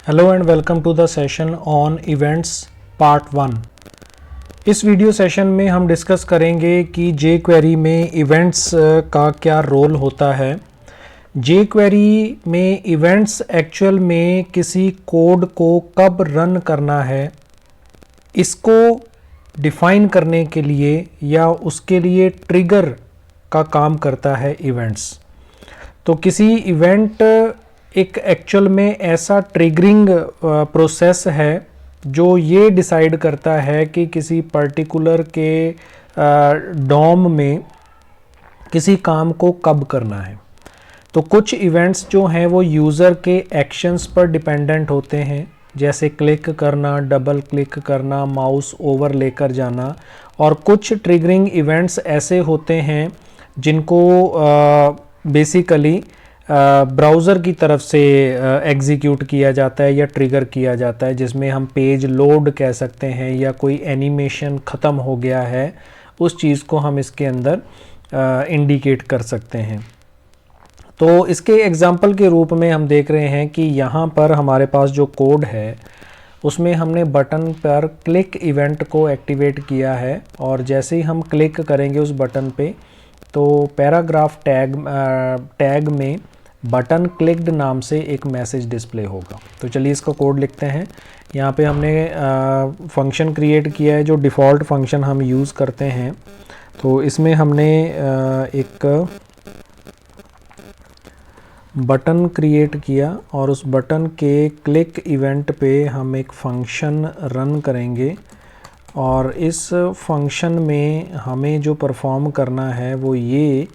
Hello and welcome to the session on events part 1। इस video session में हम discuss करेंगे कि जे क्वेरी में इवेंट्स का क्या रोल होता है। जे क्वेरी में इवेंट्स एक्चुअल में किसी कोड को कब रन करना है, इसको डिफाइन करने के लिए या उसके लिए ट्रिगर का काम करता है इवेंट्स। तो किसी इवेंट एक एक्चुअल में ऐसा ट्रिगरिंग प्रोसेस है जो ये डिसाइड करता है कि किसी पर्टिकुलर के डॉम में किसी काम को कब करना है। तो कुछ इवेंट्स जो हैं वो यूज़र के एक्शंस पर डिपेंडेंट होते हैं, जैसे क्लिक करना, डबल क्लिक करना, माउस ओवर लेकर जाना। और कुछ ट्रिगरिंग इवेंट्स ऐसे होते हैं जिनको बेसिकली ब्राउज़र की तरफ से एग्जीक्यूट किया जाता है या ट्रिगर किया जाता है, जिसमें हम पेज लोड कह सकते हैं या कोई एनिमेशन ख़त्म हो गया है, उस चीज़ को हम इसके अंदर इंडिकेट कर सकते हैं। तो इसके एग्जांपल के रूप में हम देख रहे हैं कि यहाँ पर हमारे पास जो कोड है उसमें हमने बटन पर क्लिक इवेंट को एक्टिवेट किया है, और जैसे ही हम क्लिक करेंगे उस बटन पे तो पैराग्राफ टैग में बटन क्लिक्ड नाम से एक मैसेज डिस्प्ले होगा। तो चलिए इसका कोड लिखते हैं। यहाँ पे हमने फंक्शन क्रिएट किया है जो डिफ़ॉल्ट फंक्शन हम यूज़ करते हैं। तो इसमें हमने एक बटन क्रिएट किया और उस बटन के क्लिक इवेंट पे हम एक फंक्शन रन करेंगे, और इस फंक्शन में हमें जो परफॉर्म करना है वो ये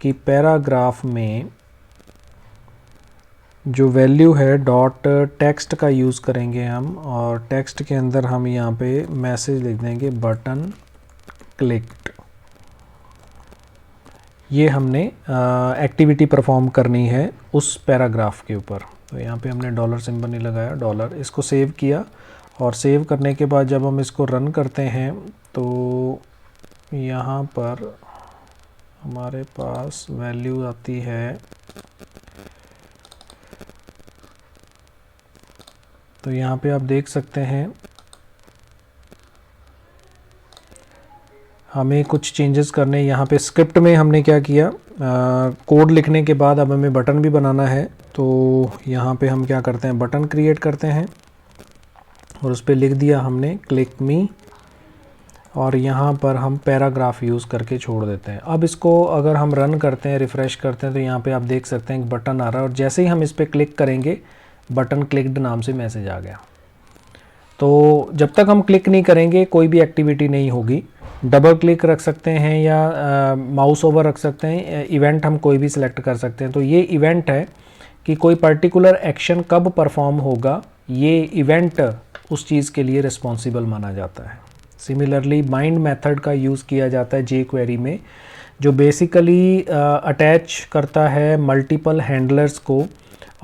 कि पैराग्राफ में जो वैल्यू है डॉट टेक्स्ट का यूज़ करेंगे हम, और टेक्स्ट के अंदर हम यहाँ पे मैसेज लिख देंगे बटन क्लिक्ड। ये हमने एक्टिविटी परफॉर्म करनी है उस पैराग्राफ के ऊपर। तो यहाँ पे हमने डॉलर सिंबल नहीं लगाया, डॉलर। इसको सेव किया, और सेव करने के बाद जब हम इसको रन करते हैं तो यहाँ पर हमारे पास वैल्यू आती है। तो यहाँ पे आप देख सकते हैं हमें कुछ चेंजेस करने। यहाँ पे स्क्रिप्ट में हमने क्या किया, कोड लिखने के बाद अब हमें बटन भी बनाना है। तो यहाँ पे हम क्या करते हैं, बटन क्रिएट करते हैं और उस पर लिख दिया हमने क्लिक मी, और यहाँ पर हम पैराग्राफ यूज़ करके छोड़ देते हैं। अब इसको अगर हम रन करते हैं, रिफ़्रेश करते हैं, तो यहाँ पे आप देख सकते हैं एक बटन आ रहा है, और जैसे ही हम इस पर क्लिक करेंगे बटन क्लिक्ड नाम से मैसेज आ गया। तो जब तक हम क्लिक नहीं करेंगे कोई भी एक्टिविटी नहीं होगी। डबल क्लिक रख सकते हैं या माउस ओवर रख सकते हैं, इवेंट हम कोई भी सिलेक्ट कर सकते हैं। तो ये इवेंट है कि कोई पर्टिकुलर एक्शन कब परफॉर्म होगा, ये इवेंट उस चीज़ के लिए रिस्पॉन्सिबल माना जाता है। सिमिलरली बाइंड मेथड का यूज़ किया जाता है जे क्वेरी में, जो बेसिकली अटैच करता है मल्टीपल हैंडलर्स को,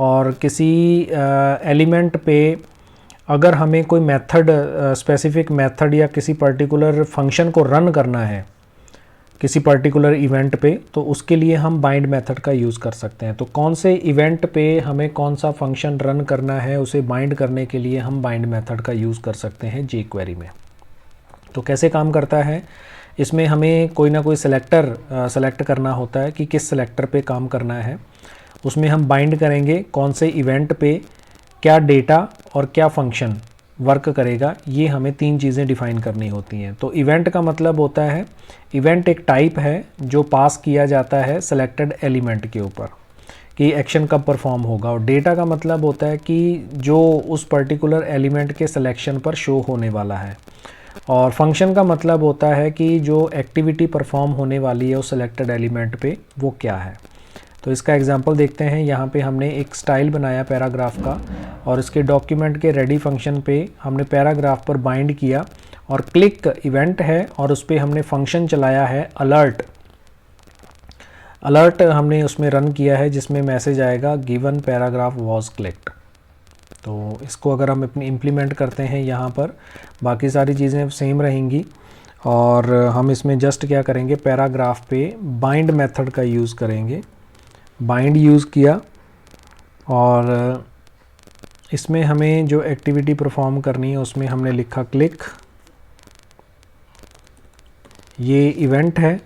और किसी एलिमेंट पे अगर हमें कोई मेथड, स्पेसिफिक मेथड या किसी पर्टिकुलर फंक्शन को रन करना है किसी पर्टिकुलर इवेंट पे, तो उसके लिए हम बाइंड मेथड का यूज़ कर सकते हैं। तो कौन से इवेंट पे हमें कौन सा फंक्शन रन करना है उसे बाइंड करने के लिए हम बाइंड मेथड का यूज़ कर सकते हैं जे क्वेरी में। तो कैसे काम करता है, इसमें हमें कोई ना कोई सिलेक्टर सेलेक्ट करना होता है कि किस सिलेक्टर पे काम करना है। उसमें हम बाइंड करेंगे कौन से इवेंट पे क्या डेटा और क्या फंक्शन वर्क करेगा, ये हमें 3 चीज़ें डिफ़ाइन करनी होती हैं। तो इवेंट का मतलब होता है, इवेंट एक टाइप है जो पास किया जाता है सेलेक्टेड एलिमेंट के ऊपर कि एक्शन कब परफॉर्म होगा, और डेटा का मतलब होता है कि जो उस पर्टिकुलर एलिमेंट के सिलेक्शन पर शो होने वाला है, और फंक्शन का मतलब होता है कि जो एक्टिविटी परफॉर्म होने वाली है उस सेलेक्टेड एलिमेंट पे वो क्या है। तो इसका एग्जांपल देखते हैं। यहाँ पे हमने एक स्टाइल बनाया पैराग्राफ का, और इसके डॉक्यूमेंट के रेडी फंक्शन पे हमने पैराग्राफ पर बाइंड किया, और क्लिक इवेंट है और उस पर हमने फंक्शन चलाया है अलर्ट। अलर्ट हमने उसमें रन किया है जिसमें मैसेज आएगा गिवन पैराग्राफ वॉज क्लिक्ड। तो इसको अगर हम अपनी इम्प्लीमेंट करते हैं यहाँ पर, बाकी सारी चीज़ें सेम रहेंगी, और हम इसमें जस्ट क्या करेंगे, पैराग्राफ पे बाइंड मेथड का यूज़ करेंगे। बाइंड यूज़ किया और इसमें हमें जो एक्टिविटी परफॉर्म करनी है उसमें हमने लिखा क्लिक, ये इवेंट है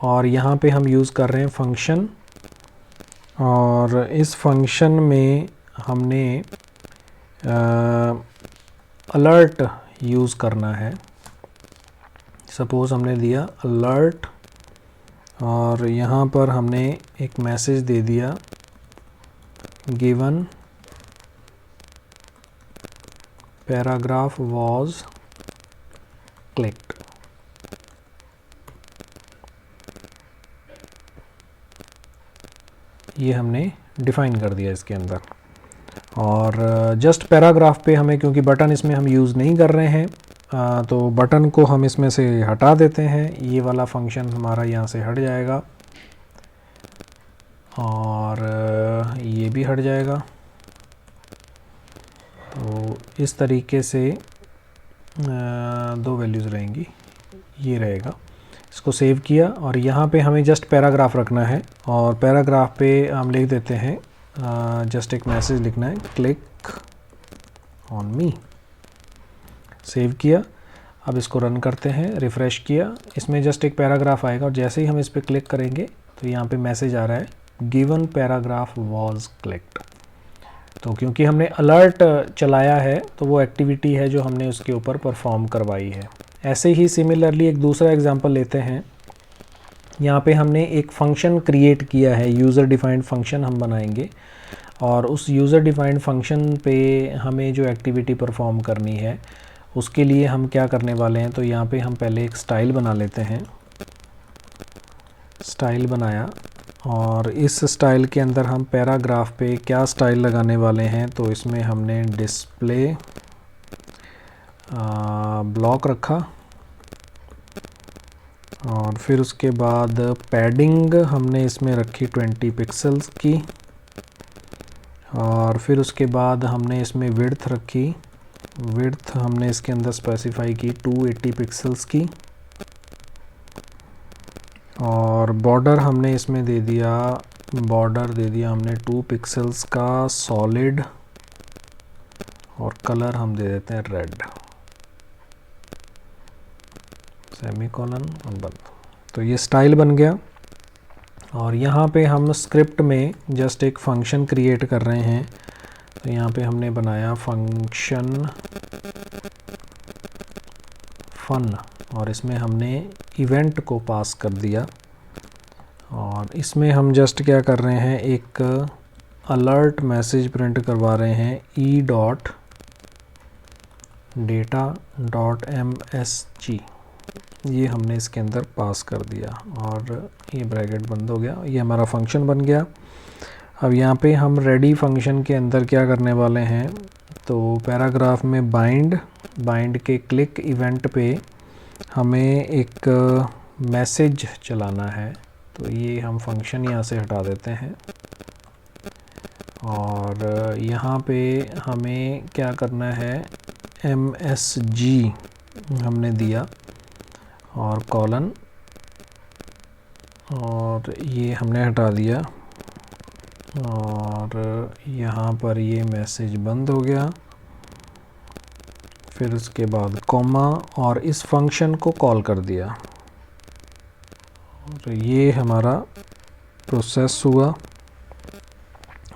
और यहाँ पे हम यूज़ कर रहे हैं फंक्शन, और इस फंक्शन में हमने अलर्ट यूज़ करना है। सपोज़ हमने दिया अलर्ट और यहाँ पर हमने एक मैसेज दे दिया गिवन पैराग्राफ वाज क्लिक्ड। ये हमने डिफ़ाइन कर दिया इसके अंदर। और जस्ट पैराग्राफ पे हमें, क्योंकि बटन इसमें हम यूज़ नहीं कर रहे हैं, तो बटन को हम इसमें से हटा देते हैं। ये वाला फंक्शन हमारा यहाँ से हट जाएगा और ये भी हट जाएगा। तो इस तरीके से दो वैल्यूज़ रहेंगी, ये रहेगा। इसको सेव किया और यहाँ पे हमें जस्ट पैराग्राफ रखना है और पैराग्राफ पे हम लिख देते हैं, जस्ट एक मैसेज लिखना है क्लिक ऑन मी। सेव किया, अब इसको रन करते हैं, रिफ़्रेश किया, इसमें जस्ट एक पैराग्राफ आएगा और जैसे ही हम इस पर क्लिक करेंगे तो यहाँ पे मैसेज आ रहा है गिवन पैराग्राफ वाज क्लिक्ड। तो क्योंकि हमने अलर्ट चलाया है तो वो एक्टिविटी है जो हमने उसके ऊपर परफॉर्म करवाई है। ऐसे ही सिमिलरली एक दूसरा एग्जांपल लेते हैं। यहाँ पे हमने एक फ़ंक्शन क्रिएट किया है, यूज़र डिफाइंड फंक्शन हम बनाएंगे और उस यूज़र डिफाइंड फंक्शन पे हमें जो एक्टिविटी परफॉर्म करनी है उसके लिए हम क्या करने वाले हैं। तो यहाँ पे हम पहले एक स्टाइल बना लेते हैं। स्टाइल बनाया और इस स्टाइल के अंदर हम पैराग्राफ पे क्या स्टाइल लगाने वाले हैं, तो इसमें हमने डिस्प्ले ब्लॉक रखा और फिर उसके बाद पैडिंग हमने इसमें रखी 20 पिक्सल्स की और फिर उसके बाद हमने इसमें विड्थ रखी, विड्थ हमने इसके अंदर स्पेसिफाई की 280 पिक्सल्स की और बॉर्डर हमने इसमें दे दिया, बॉर्डर दे दिया हमने 2 पिक्सल्स का सॉलिड और कलर हम दे देते हैं रेड, सेमीकोलन और बंद। तो ये स्टाइल बन गया और यहाँ पे हम स्क्रिप्ट में जस्ट एक फंक्शन क्रिएट कर रहे हैं। तो यहाँ पे हमने बनाया फंक्शन फन और इसमें हमने इवेंट को पास कर दिया और इसमें हम जस्ट क्या कर रहे हैं, एक अलर्ट मैसेज प्रिंट करवा रहे हैं E dot data dot MSG, ये हमने इसके अंदर पास कर दिया और ये ब्रैकेट बंद हो गया, ये हमारा फंक्शन बन गया। अब यहाँ पे हम रेडी फंक्शन के अंदर क्या करने वाले हैं, तो पैराग्राफ में बाइंड के क्लिक इवेंट पे हमें एक मैसेज चलाना है। तो ये हम फंक्शन यहाँ से हटा देते हैं और यहाँ पे हमें क्या करना है, MSG हमने दिया और कॉलन और ये हमने हटा दिया और यहाँ पर ये मैसेज बंद हो गया। फिर उसके बाद कॉमा और इस फंक्शन को कॉल कर दिया और ये हमारा प्रोसेस हुआ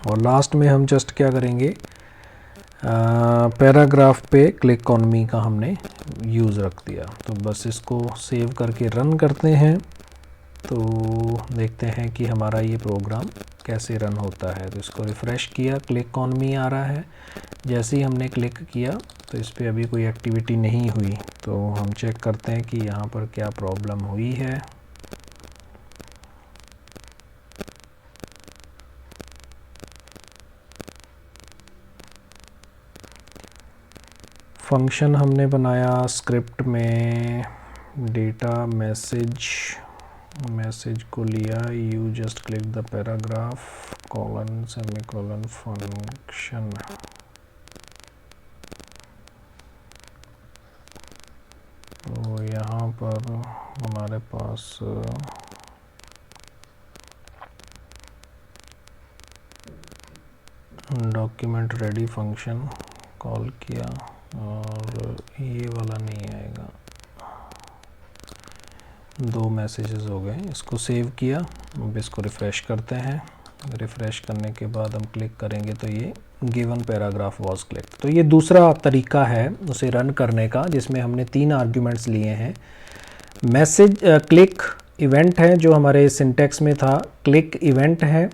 और लास्ट में हम जस्ट क्या करेंगे, पैराग्राफ पे क्लिक ऑन मी का हमने यूज़ रख दिया। तो बस इसको सेव करके रन करते हैं तो देखते हैं कि हमारा ये प्रोग्राम कैसे रन होता है। तो इसको रिफ़्रेश किया, क्लिक ऑन मी आ रहा है, जैसे ही हमने क्लिक किया तो इस पर अभी कोई एक्टिविटी नहीं हुई। तो हम चेक करते हैं कि यहाँ पर क्या प्रॉब्लम हुई है। फंक्शन हमने बनाया स्क्रिप्ट में, डेटा मैसेज को लिया, you just click the paragraph colon semicolon function. तो यहाँ पर हमारे पास डॉक्यूमेंट रेडी फंक्शन कॉल किया और ये वाला नहीं आएगा, 2 मैसेजेस हो गए। इसको सेव किया, अब इसको रिफ़्रेश करते हैं। रिफ़्रेश करने के बाद हम क्लिक करेंगे तो ये गिवन पैराग्राफ वाज क्लिक। तो ये दूसरा तरीका है उसे रन करने का, जिसमें हमने 3 आर्ग्यूमेंट्स लिए हैं। मैसेज क्लिक इवेंट है जो हमारे सिंटेक्स में था, क्लिक इवेंट है,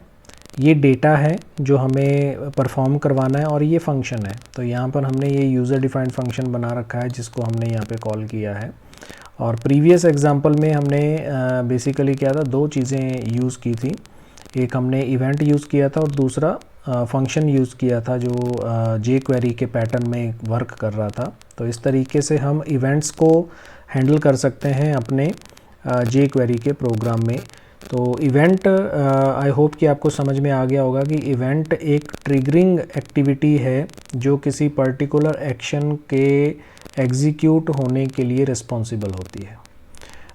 ये डेटा है जो हमें परफॉर्म करवाना है, और ये फंक्शन है। तो यहाँ पर हमने ये यूज़र डिफाइंड फंक्शन बना रखा है जिसको हमने यहाँ पे कॉल किया है। और प्रीवियस एग्जांपल में हमने बेसिकली क्या था, 2 चीज़ें यूज़ की थी। एक हमने इवेंट यूज़ किया था और दूसरा फंक्शन यूज़ किया था जो जे क्वेरी के पैटर्न में वर्क कर रहा था। तो इस तरीके से हम इवेंट्स को हैंडल कर सकते हैं अपने जे क्वेरी के प्रोग्राम में। तो इवेंट आई होप कि आपको समझ में आ गया होगा कि इवेंट एक ट्रिगरिंग एक्टिविटी है जो किसी पर्टिकुलर एक्शन के एग्जीक्यूट होने के लिए रिस्पॉन्सिबल होती है।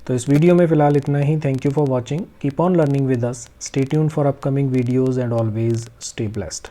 तो इस वीडियो में फ़िलहाल इतना ही। Thank you for watching, keep on learning with us, stay tuned for upcoming videos and always stay blessed.